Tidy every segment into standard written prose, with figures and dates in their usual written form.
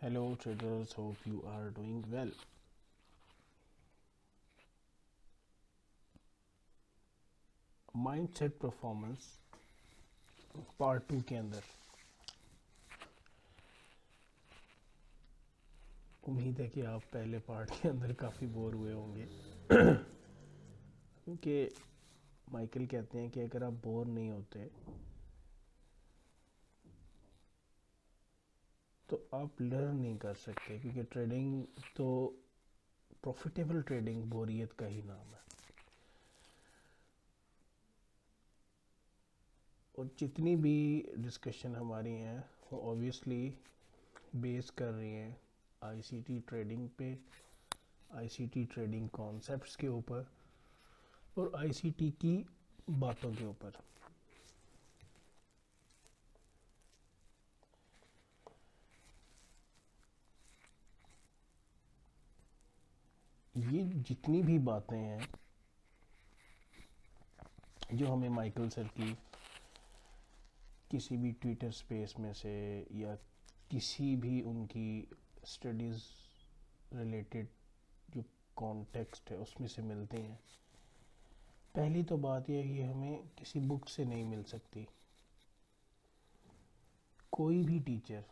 Hello traders, hope you are doing well. Mindset performance part 2 के अंदर उम्मीद है कि आप पहले पार्ट के अंदर काफ़ी बोर हुए होंगे क्योंकि माइकल कहते हैं कि अगर आप बोर नहीं होते तो आप लर्न नहीं कर सकते, क्योंकि ट्रेडिंग तो प्रॉफिटेबल ट्रेडिंग बोरियत का ही नाम है। और जितनी भी डिस्कशन हमारी हैं वो ऑब्वियसली बेस कर रही हैं आईसीटी ट्रेडिंग पे, आईसीटी ट्रेडिंग कॉन्सेप्ट्स के ऊपर और आईसीटी की बातों के ऊपर। ये जितनी भी बातें हैं जो हमें माइकल सर की किसी भी ट्विटर स्पेस में से या किसी भी उनकी स्टडीज़ रिलेटेड जो कॉन्टेक्स्ट है उसमें से मिलते हैं, पहली तो बात यह है कि हमें किसी बुक से नहीं मिल सकती। कोई भी टीचर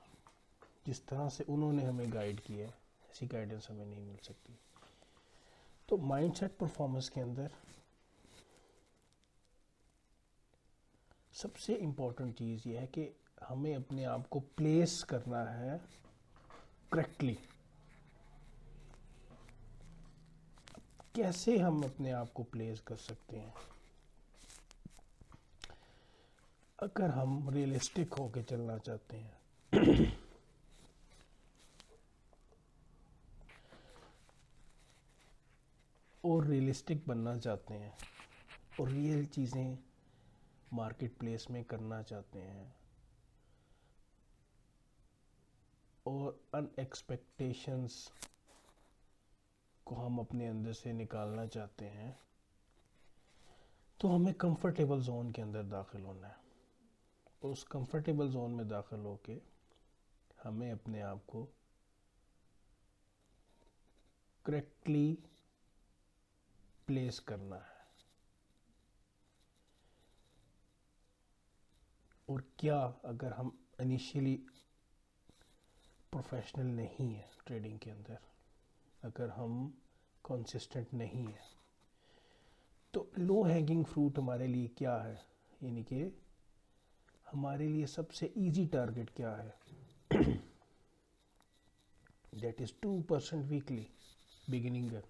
जिस तरह से उन्होंने हमें गाइड किया है ऐसी गाइडेंस हमें नहीं मिल सकती। तो माइंडसेट परफॉर्मेंस के अंदर सबसे इम्पोर्टेंट चीज़ ये है कि हमें अपने आप को प्लेस करना है करेक्टली। कैसे हम अपने आप को प्लेस कर सकते हैं? अगर हम रियलिस्टिक होके चलना चाहते हैं और रियलिस्टिक बनना चाहते हैं और रियल चीज़ें मार्केट प्लेस में करना चाहते हैं और अनएक्सपेक्टेशंस को हम अपने अंदर से निकालना चाहते हैं, तो हमें कंफर्टेबल जोन के अंदर दाखिल होना है। और उस कंफर्टेबल जोन में दाखिल होके हमें अपने आप को करेक्टली प्लेस करना है। और क्या अगर हम इनिशियली प्रोफेशनल नहीं है ट्रेडिंग के अंदर, अगर हम कंसिस्टेंट नहीं है, तो लो हैंगिंग फ्रूट हमारे लिए क्या है? यानी कि हमारे लिए सबसे इजी टारगेट क्या है? That is 2% weekly beginner.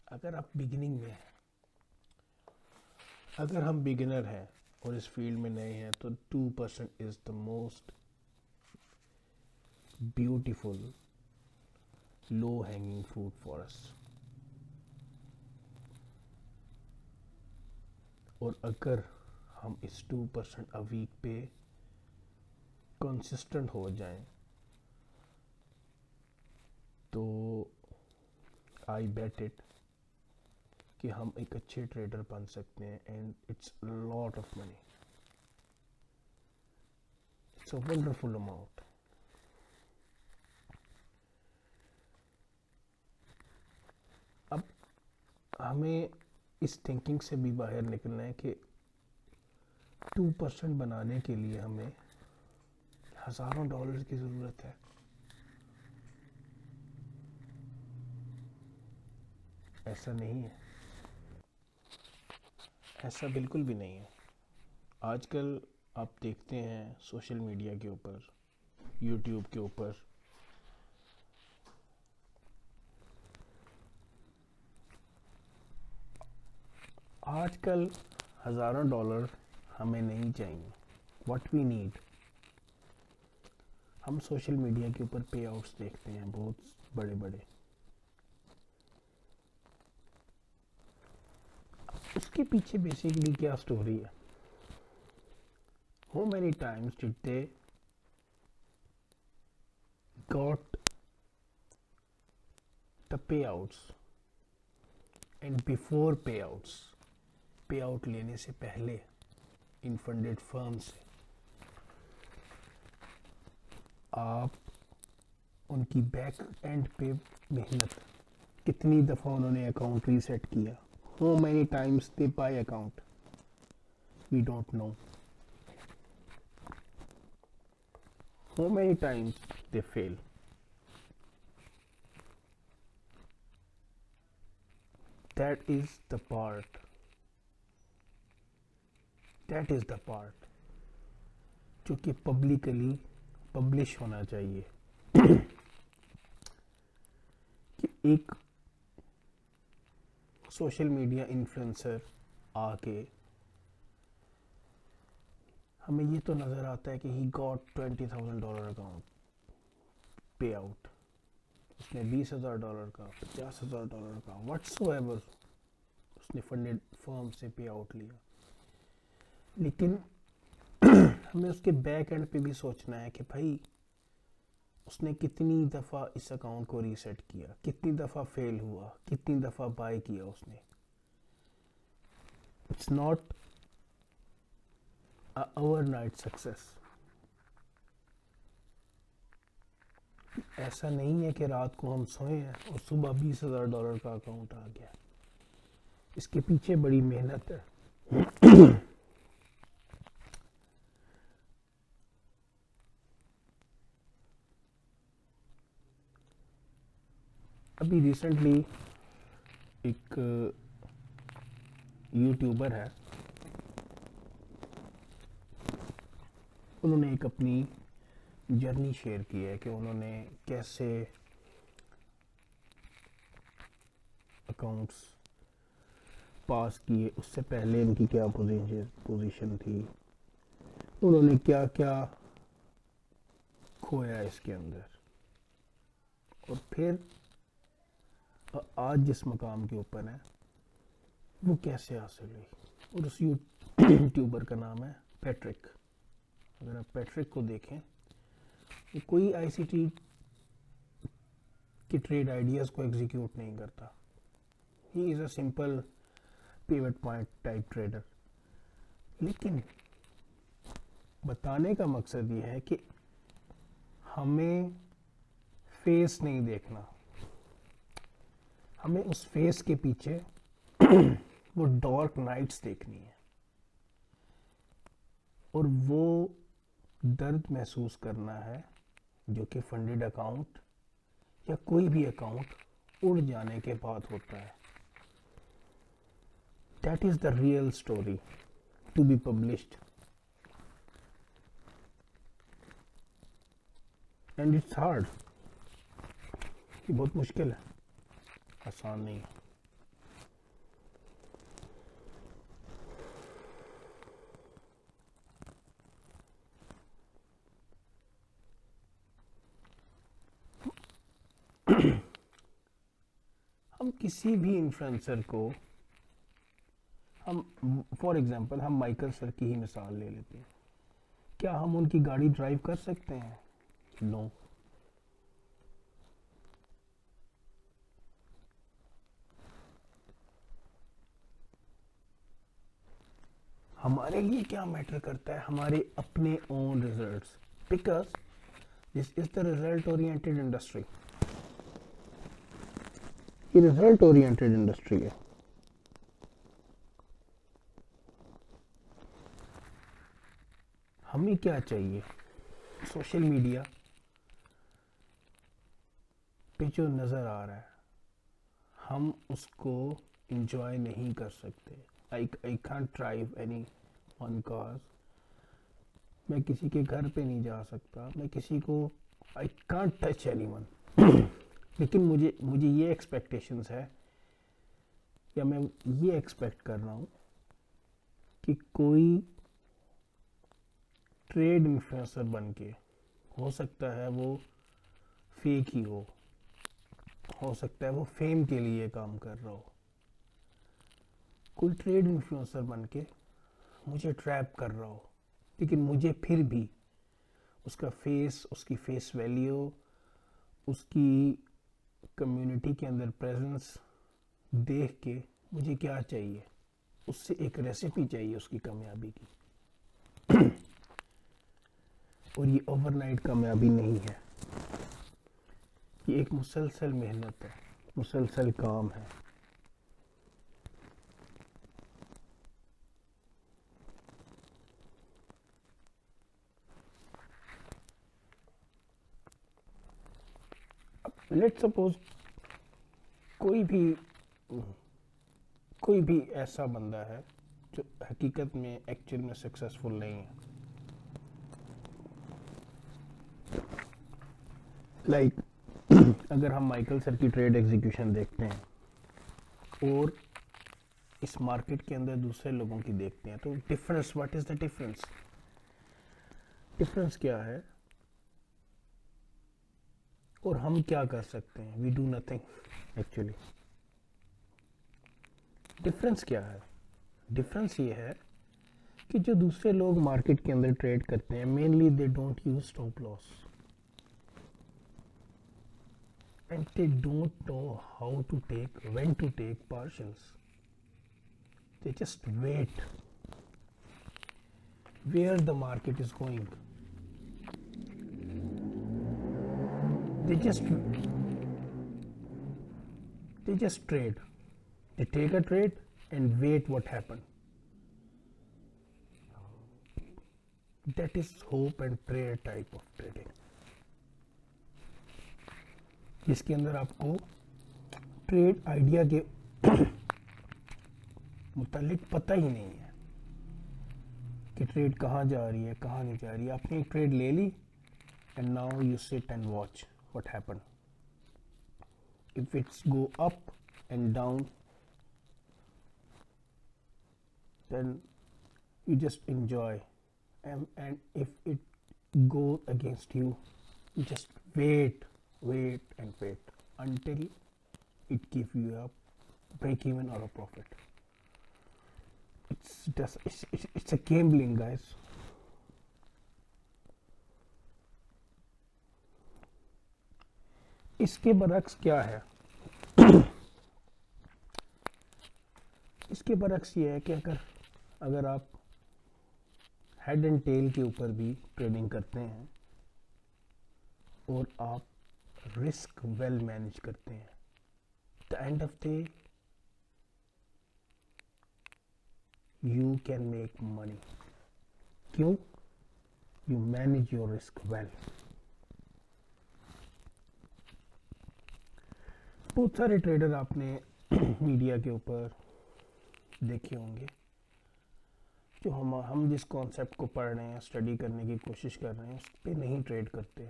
अगर आप बिगिनिंग में हैं, अगर हम बिगिनर हैं और इस फील्ड में नए हैं, तो 2% is the most beautiful low hanging fruit for us. और अगर हम इस 2% अ वीक पे कंसिस्टेंट हो जाएं, तो आई बेट इट कि हम एक अच्छे ट्रेडर बन सकते हैं। And it's lot of money, it's a wonderful amount. अब हमें इस थिंकिंग से भी बाहर निकलना है कि 2% बनाने के लिए हमें हज़ारों डॉलर की ज़रूरत है। ऐसा नहीं है, ऐसा बिल्कुल भी नहीं है। आजकल आप देखते हैं सोशल मीडिया के ऊपर, यूट्यूब के ऊपर, आजकल हज़ारों डॉलर हमें नहीं चाहिए। व्हाट वी नीड, हम सोशल मीडिया के ऊपर पे आउट्स देखते हैं बहुत बड़े बड़े। उसके पीछे बेसिकली क्या स्टोरी है? How many times did they got the pay outs and before पे आउट्स, पे आउट लेने से पहले इन फंडेड फर्म से आप उनकी बैक एंड पे मेहनत, कितनी दफ़ा उन्होंने अकाउंट रीसेट किया, how many times they buy account, we don't know, how many times they fail. That is the part. That is the part जो कि पब्लिकली पब्लिश होना चाहिए. कि एक सोशल मीडिया इन्फ्लुएंसर आके हमें ये तो नज़र आता है कि ही गॉट $20,000 अकाउंट पे आउट, उसने $20,000 का, $50,000 का, व्हाट्सोएवर उसने फंडेड फर्म से पे आउट लिया. लेकिन हमें उसके बैक एंड पे भी सोचना है कि भाई उसने कितनी दफ़ा इस अकाउंट को रीसेट किया, कितनी दफ़ा फेल हुआ, कितनी दफ़ा बाय किया उसने. It's not a overnight success. ऐसा नहीं है कि रात को हम सोए हैं और सुबह $20,000 का अकाउंट आ गया. इसके पीछे बड़ी मेहनत है. अभी रिसेंटली एक यूट्यूबर है, उन्होंने एक अपनी जर्नी शेयर की है कि उन्होंने कैसे अकाउंट्स पास किए, उससे पहले इनकी क्या पोजीशन थी, उन्होंने क्या क्या खोया इसके अंदर, और फिर आज जिस मकाम के ऊपर है वो कैसे हासिल हुई. और उस यूट्यूबर का नाम है पैट्रिक. अगर आप पैट्रिक को देखें, ये कोई आईसीटी के ट्रेड आइडियाज़ को एग्जीक्यूट नहीं करता. He is a simple pivot point type trader. लेकिन बताने का मकसद ये है कि हमें फेस नहीं देखना, हमें उस फेस के पीछे वो डार्क नाइट्स देखनी है और वो दर्द महसूस करना है जो कि फंडेड अकाउंट या कोई भी अकाउंट उड़ जाने के बाद होता है. That is the real story to be published, and it's hard. ये बहुत मुश्किल है, आसान नहीं है. हम किसी भी इन्फ्लुएंसर को, हम फॉर एग्जांपल हम माइकल सर की ही मिसाल ले लेते हैं. क्या हम उनकी गाड़ी ड्राइव कर सकते हैं? नो. हमारे लिए क्या मैटर करता है? हमारे अपने own results, because this is the result oriented industry. ये रिजल्ट ओरिएंटेड इंडस्ट्री है. हमें क्या चाहिए? सोशल मीडिया पे जो नज़र आ रहा है हम उसको इंजॉय नहीं कर सकते. I can't drive any one car. मैं किसी के घर पे नहीं जा सकता, मैं किसी को, आई कांट टच एनीवन. लेकिन मुझे ये एक्सपेक्टेशंस है या मैं ये एक्सपेक्ट कर रहा हूँ कि कोई ट्रेड इन्फ्लुएंसर बन के, हो सकता है वो फेक ही हो सकता है वो फेम के लिए काम कर रहा हो, कोई ट्रेड इन्फ्लुएंसर बन के मुझे ट्रैप कर रहा हो, लेकिन मुझे फिर भी उसका फेस, उसकी फेस वैल्यू, उसकी कम्युनिटी के अंदर प्रेजेंस देख के मुझे क्या चाहिए? उससे एक रेसिपी चाहिए उसकी कामयाबी की. और ये ओवरनाइट कामयाबी नहीं है. ये एक मुसलसल मेहनत है, मुसलसल काम है। लेट सपोज कोई भी ऐसा बंदा है जो हकीकत में एक्चुअल में सक्सेसफुल नहीं है। लाइक अगर हम माइकल सर की ट्रेड एग्जीक्यूशन देखते हैं और इस मार्केट के अंदर दूसरे लोगों की देखते हैं तो difference, what is the difference? Difference क्या है और हम क्या कर सकते हैं? We do nothing actually. Difference क्या है? डिफरेंस ये है कि जो दूसरे लोग मार्केट के अंदर ट्रेड करते हैं, mainly they don't use stop loss and they don't know how to take, when to take partials. They just wait where the market is going. They just trade. They take a trade and wait what happened. That is hope and prayer type of trading, जिसके अंदर आपको trade idea के मुतालिक पता ही नहीं है कि trade कहाँ जा रही है, कहाँ नहीं जा रही है। आपने एक ट्रेड ले ली and now you sit and watch what happen. If it's go up and down then you just enjoy, and if it goes against you, you just wait and wait until it gives you a break even or a profit. It's a gambling, guys. इसके बरक्स क्या है? इसके बरक्स ये है कि अगर आप head and tell के ऊपर भी ट्रेडिंग करते हैं और आप रिस्क वेल मैनेज करते हैं, the end of day you can make money. क्यों? You manage your risk well. बहुत सारे ट्रेडर आपने मीडिया के ऊपर देखे होंगे जो हम जिस कॉन्सेप्ट को पढ़ रहे हैं, स्टडी करने की कोशिश कर रहे हैं, उस पर नहीं ट्रेड करते।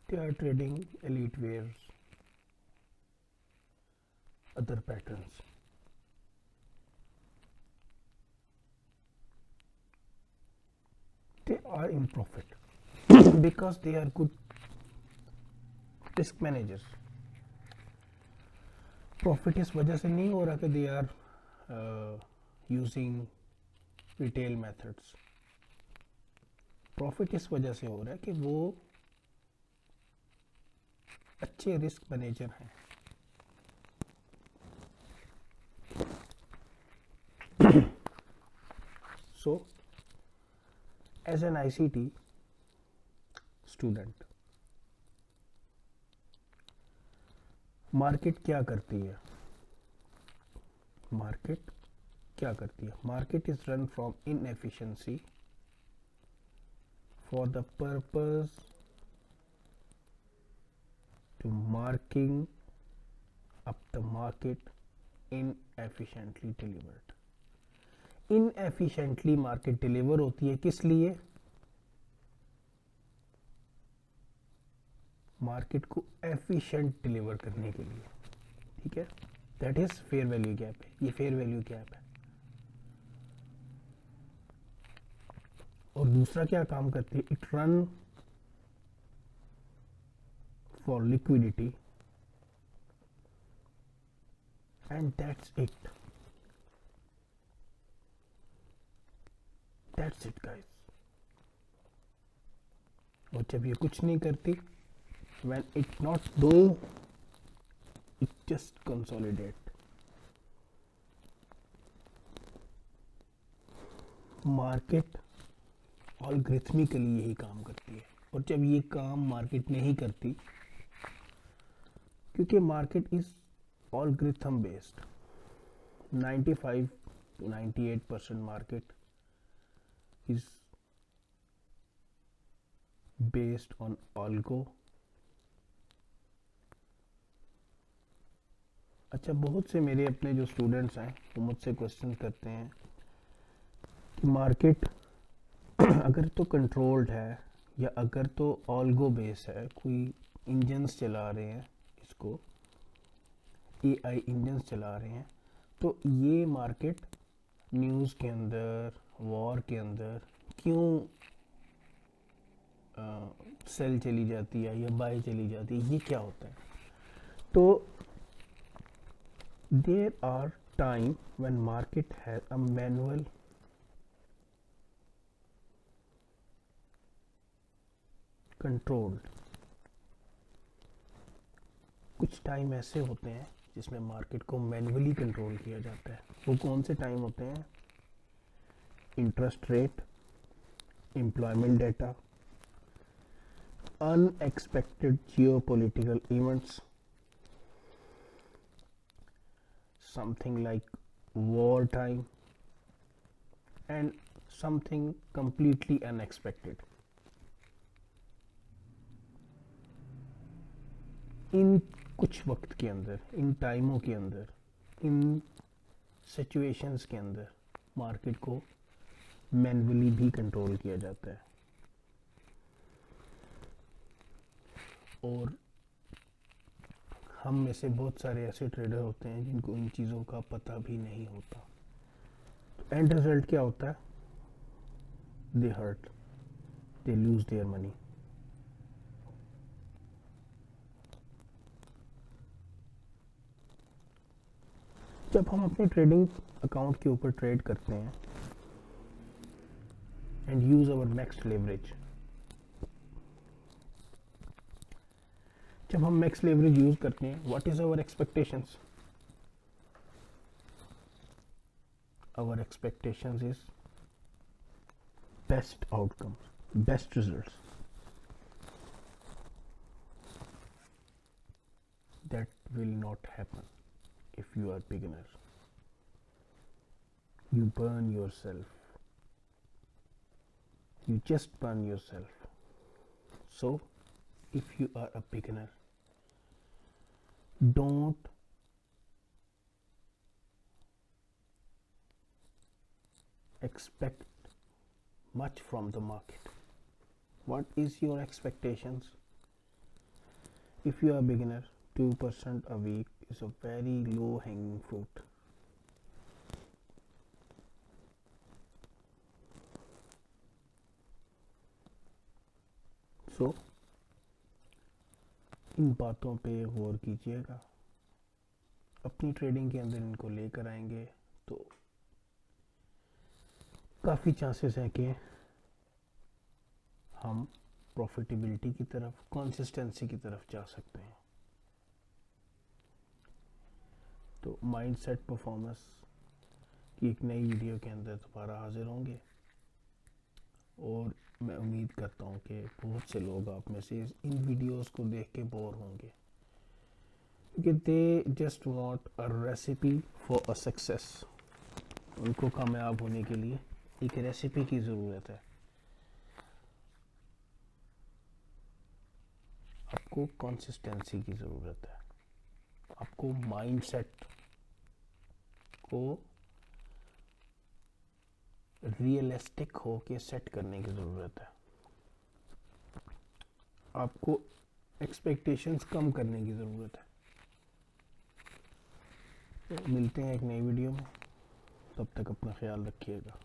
They are trading Elliott waves, other patterns. They are in profit because they are good risk managers. Profit इस वजह से नहीं हो रहा कि they are using retail methods. Profit इस वजह से हो रहा है कि वो अच्छे रिस्क मैनेजर हैं। So as an ICT student, market क्या करती है? मार्केट क्या करती है? Market is run from inefficiency for the purpose to marking up the market inefficiently delivered. Inefficiently market deliver होती है किस लिए? मार्केट को एफिशिएंट डिलीवर करने के लिए। ठीक है, that is fair value gap है। ये फेयर वैल्यू गैप है। और दूसरा क्या काम करती है? It run for liquidity and that's it. That's it guys. और जब ये कुछ नहीं करती, when it not doing, it just consolidate. Market algorithmically यही काम करती है, और जब ये काम मार्केट नहीं करती क्योंकि market is algorithm based. 95 to 98% market is based on algo. अच्छा, बहुत से मेरे अपने जो स्टूडेंट्स हैं वो मुझसे क्वेश्चन करते हैं कि मार्केट अगर तो कंट्रोल्ड है या अगर तो ऑल्गो बेस है, कोई इंजन्स चला रहे हैं, इसको एआई इंजन्स चला रहे हैं, तो ये मार्केट न्यूज़ के अंदर, वॉर के अंदर क्यों सेल चली जाती है या बाय चली जाती है, ये क्या होता है? तो there are time when market has a manual controlled. कुछ टाइम ऐसे होते हैं जिसमें मार्केट को मैनुअली कंट्रोल किया जाता है। वो कौन से टाइम होते हैं? Interest rate, employment data, unexpected geopolitical events, something like war time, and something completely unexpected. इन कुछ वक्त के अंदर, इन टाइमों के अंदर, इन सिचुएशंस के अंदर मार्केट को मैनुअली भी कंट्रोल किया जाता है। और हम में से बहुत सारे ऐसे ट्रेडर होते हैं जिनको इन चीज़ों का पता भी नहीं होता। तो एंड रिजल्ट क्या होता है? They hurt, they lose their money. जब हम अपने ट्रेडिंग अकाउंट के ऊपर ट्रेड करते हैं and use our max leverage, जब हम मैक्स लेवरेज यूज करते हैं, what is our expectations? Our expectations is best outcomes, best results. That will not happen if you are beginner. You burn yourself, you just burn yourself. So if you are a beginner, don't expect much from the market. What is your expectations? If you are a beginner, 2% a week is a very low hanging fruit. So इन बातों पे गौर कीजिएगा, अपनी trading के अंदर इनको लेकर आएंगे तो काफ़ी चांसेस हैं कि हम प्रॉफिटेबिलिटी की तरफ, कंसिस्टेंसी की तरफ जा सकते हैं। तो माइंडसेट परफॉर्मेंस की एक नई वीडियो के अंदर दोबारा हाजिर होंगे और मैं उम्मीद करता हूँ कि बहुत से लोग आप में से इन वीडियोस को देख के बोर होंगे, क्योंकि they just want a recipe for a success. उनको कामयाब होने के लिए एक रेसिपी की ज़रूरत है। आपको कंसिस्टेंसी की ज़रूरत है, आपको माइंडसेट को रियलिस्टिक हो के सेट करने की ज़रूरत है, आपको एक्सपेक्टेशंस कम करने की ज़रूरत है। तो मिलते हैं एक नई वीडियो में, तब तक अपना ख्याल रखिएगा।